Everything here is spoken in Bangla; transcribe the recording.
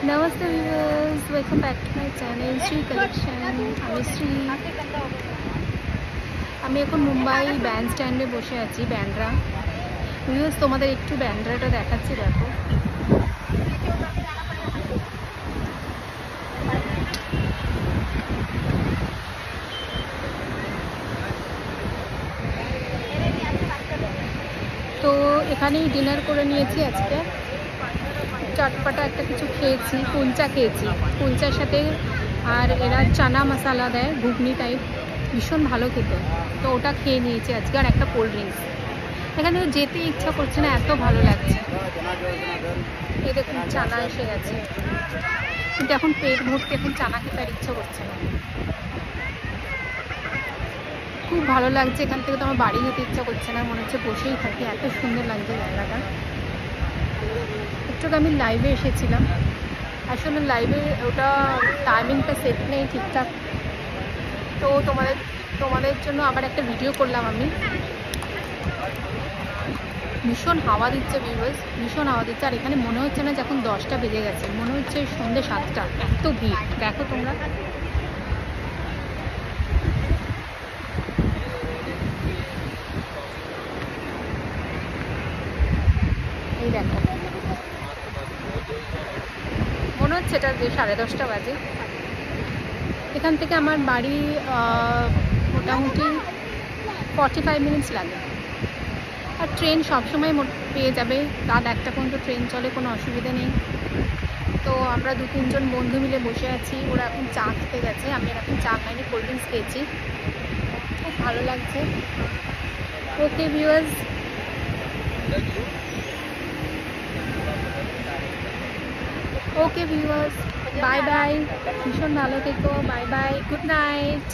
Namaste viewers, welcome back to my channel Shri collection. আমি শ্রী। আমি এখন মুম্বাই ব্যান্ড স্ট্যান্ডে বসে আছি, ব্যান্ড্রা। ভিউয়ার্স, তোমাদের একটু ব্যান্ড্রাটা দেখাচ্ছি, দেখো। তো এখানেই ডিনার করে নিয়েছি আজকে। চটপটা একটা কিছু খেয়েছি, কুলচা খেয়েছি। কুলচার সাথে আর এরা চানা মশলা দেয়, ঘুগনি টাইপ, ভীষণ ভালো খেতে। তো ওটা খেয়ে নিয়েছি আজকে, আর একটা কোল্ড ড্রিঙ্কস। এখানে যেতে ইচ্ছা করছে না, এত ভালো লাগছে। এই দেখুন, চানা এসে গেছে, কিন্তু এখন পেট ভর্তি, এখন চানা খেতে আর ইচ্ছা করছে না। খুব ভালো লাগছে। এখান থেকে তো আমার বাড়ি যেতে ইচ্ছা করছে না, মনে হচ্ছে বসেই থাকি, এত সুন্দর লাগছে জায়গাটা। একটু আমি লাইভে এসেছিলাম, আসলে লাইভে ওটা টাইমিংটা সেট নেই ঠিকঠাক। তো তোমাদের জন্য আবার একটা ভিডিও করলাম আমি। ভীষণ হাওয়া দিচ্ছে ভিউয়ার্স, ভীষণ হাওয়া দিচ্ছে। আর এখানে মনে হচ্ছে না যখন 10টা বেজে গেছে, মনে হচ্ছে সন্ধ্যে 7টা, এত ভিড়। দেখো তোমরা, এই দেখো, মনে হচ্ছে এটা 10:30 বাজে। এখান থেকে আমার বাড়ি মোটামুটি 45 মিনিটস লাগে। আর ট্রেন সবসময় পেয়ে যাবে, রাত 1টা পর্যন্ত ট্রেন চলে, কোনো অসুবিধা নেই। তো আমরা 2-3 জন বন্ধু মিলে বসে আছি। ওরা এখন চা খেতে গেছে, আমি এখন চা খাইনি, কোল্ড ড্রিঙ্কস খেয়েছি। খুব ভালো লাগছে। Okay viewers, bye bye. ভীষণ ভালো থেকো, বাই বাই, গুড নাইট।